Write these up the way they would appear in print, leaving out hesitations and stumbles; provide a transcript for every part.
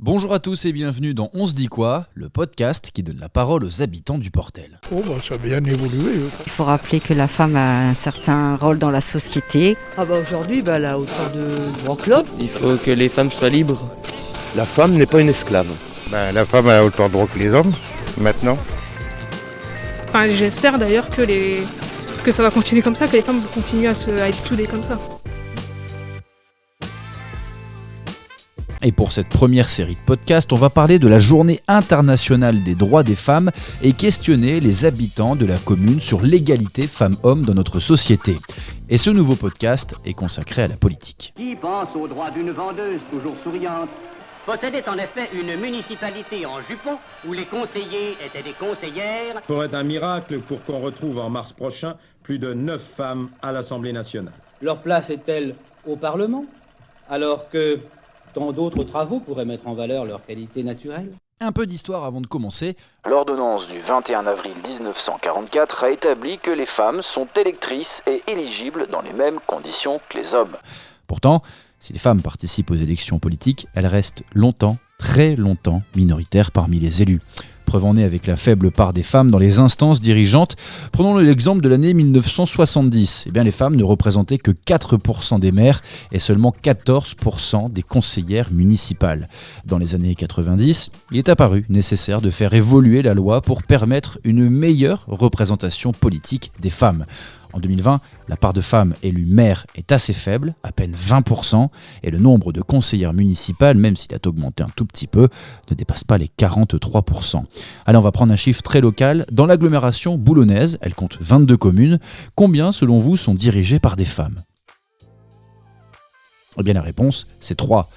Bonjour à tous et bienvenue dans On se dit quoi, le podcast qui donne la parole aux habitants du Portel. Ça a bien évolué. Il faut rappeler que la femme a un certain rôle dans la société. Aujourd'hui, elle a autant de droits que l'homme. Il faut que les femmes soient libres. La femme n'est pas une esclave. La femme a autant de droits que les hommes, maintenant. J'espère d'ailleurs que ça va continuer comme ça, que les femmes vont continuer à être soudées comme ça. Et pour cette première série de podcasts, on va parler de la Journée internationale des droits des femmes et questionner les habitants de la commune sur l'égalité femmes-hommes dans notre société. Et ce nouveau podcast est consacré à la politique. Qui pense aux droits d'une vendeuse toujours souriante possédait en effet une municipalité en jupon où les conseillers étaient des conseillères. Il faudrait un miracle pour qu'on retrouve en mars prochain plus de 9 femmes à l'Assemblée nationale. Leur place est-elle au Parlement, alors que tant d'autres travaux pourraient mettre en valeur leur qualité naturelle? Un peu d'histoire avant de commencer. L'ordonnance du 21 avril 1944 a établi que les femmes sont électrices et éligibles dans les mêmes conditions que les hommes. Pourtant, si les femmes participent aux élections politiques, elles restent longtemps, très longtemps, minoritaires parmi les élus. Preuve en est avec la faible part des femmes dans les instances dirigeantes. Prenons l'exemple de l'année 1970. Les femmes ne représentaient que 4% des maires et seulement 14% des conseillères municipales. Dans les années 90, il est apparu nécessaire de faire évoluer la loi pour permettre une meilleure représentation politique des femmes. En 2020, la part de femmes élues maires est assez faible, à peine 20%, et le nombre de conseillères municipales, même s'il a augmenté un tout petit peu, ne dépasse pas les 43%. Allez, on va prendre un chiffre très local. Dans l'agglomération boulonnaise, elle compte 22 communes. Combien, selon vous, sont dirigées par des femmes ? Eh bien, la réponse, c'est 3.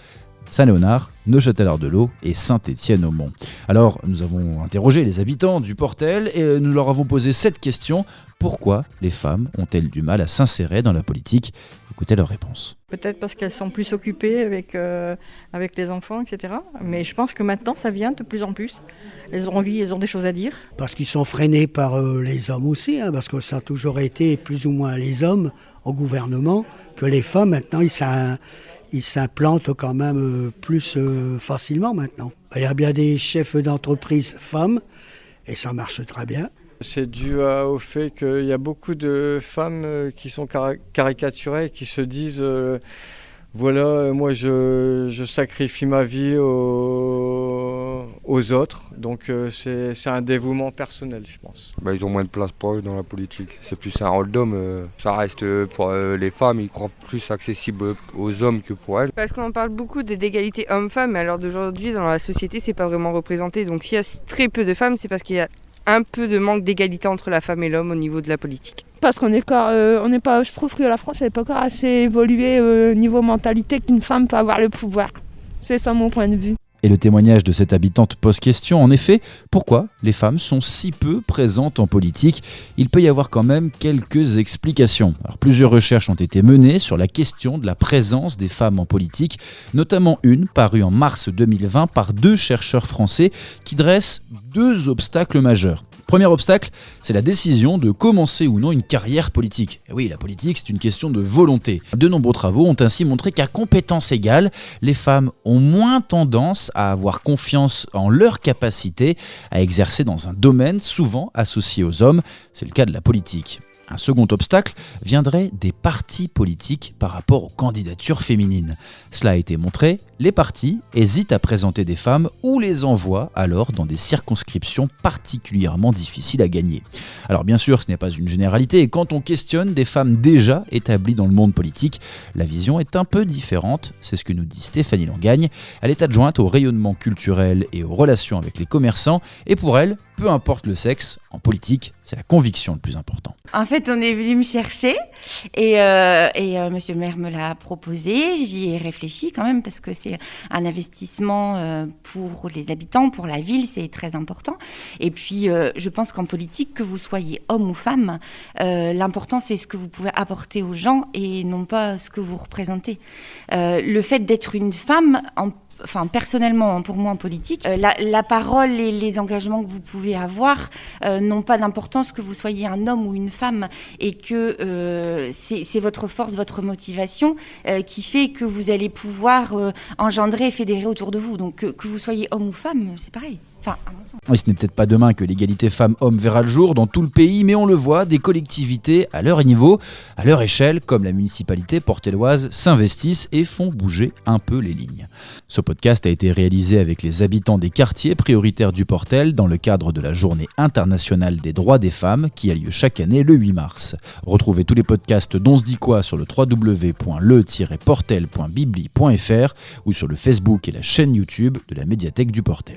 Saint-Léonard, Neuchâtel-Ardeleau et Saint-Étienne-au-Mont. Alors, nous avons interrogé les habitants du Portel et nous leur avons posé cette question. Pourquoi les femmes ont-elles du mal à s'insérer dans la politique ? Écoutez leur réponse. Peut-être parce qu'elles sont plus occupées avec les enfants, etc. Mais je pense que maintenant, ça vient de plus en plus. Elles ont envie, elles ont des choses à dire. Parce qu'ils sont freinés par les hommes aussi, parce que ça a toujours été plus ou moins les hommes au gouvernement que les femmes. Maintenant, ils s'implantent quand même plus facilement maintenant. Il y a bien des chefs d'entreprise femmes et ça marche très bien. C'est dû au fait qu'il y a beaucoup de femmes qui sont caricaturées et qui se disent moi je sacrifie ma vie aux autres. Donc c'est un dévouement personnel, je pense. Ils ont moins de place pour eux dans la politique. C'est plus un rôle d'homme. Ça reste pour les femmes, ils croient plus accessible aux hommes que pour elles. Parce qu'on parle beaucoup d'égalité homme-femme, mais alors d'aujourd'hui dans la société c'est pas vraiment représenté. Donc s'il y a très peu de femmes, c'est parce qu'il y a un peu de manque d'égalité entre la femme et l'homme au niveau de la politique. Parce qu'on n'est pas, je trouve que la France n'est pas encore assez évoluée au niveau mentalité qu'une femme peut avoir le pouvoir. C'est ça mon point de vue. Et le témoignage de cette habitante pose question. En effet, pourquoi les femmes sont si peu présentes en politique ? Il peut y avoir quand même quelques explications. Alors, plusieurs recherches ont été menées sur la question de la présence des femmes en politique, notamment une parue en mars 2020 par 2 chercheurs français qui dressent 2 obstacles majeurs. Premier obstacle, c'est la décision de commencer ou non une carrière politique. Et oui, la politique, c'est une question de volonté. De nombreux travaux ont ainsi montré qu'à compétences égales, les femmes ont moins tendance à avoir confiance en leur capacité à exercer dans un domaine souvent associé aux hommes. C'est le cas de la politique. Un second obstacle viendrait des partis politiques par rapport aux candidatures féminines. Cela a été montré, les partis hésitent à présenter des femmes ou les envoient alors dans des circonscriptions particulièrement difficiles à gagner. Alors bien sûr, ce n'est pas une généralité et quand on questionne des femmes déjà établies dans le monde politique, la vision est un peu différente, c'est ce que nous dit Stéphanie Langagne. Elle est adjointe au rayonnement culturel et aux relations avec les commerçants et pour elle, peu importe le sexe, en politique, c'est la conviction le plus important. En fait, on est venu me chercher et monsieur le maire me l'a proposé. J'y ai réfléchi quand même parce que c'est un investissement pour les habitants, pour la ville, c'est très important. Et puis, je pense qu'en politique, que vous soyez homme ou femme, l'important, c'est ce que vous pouvez apporter aux gens et non pas ce que vous représentez. Le fait d'être une femme enfin personnellement pour moi en politique, la parole et les engagements que vous pouvez avoir n'ont pas d'importance que vous soyez un homme ou une femme, et que c'est votre force, votre motivation qui fait que vous allez pouvoir engendrer et fédérer autour de vous. Donc que vous soyez homme ou femme, c'est pareil. Enfin, à mon sens. Oui, ce n'est peut-être pas demain que l'égalité femmes-hommes verra le jour dans tout le pays, mais on le voit, des collectivités à leur niveau, à leur échelle, comme la municipalité portelloise, s'investissent et font bouger un peu les lignes. Ce podcast a été réalisé avec les habitants des quartiers prioritaires du Portel dans le cadre de la Journée internationale des droits des femmes qui a lieu chaque année le 8 mars. Retrouvez tous les podcasts d'On se dit quoi sur le www.le-portel.bibli.fr ou sur le Facebook et la chaîne YouTube de la médiathèque du Portel.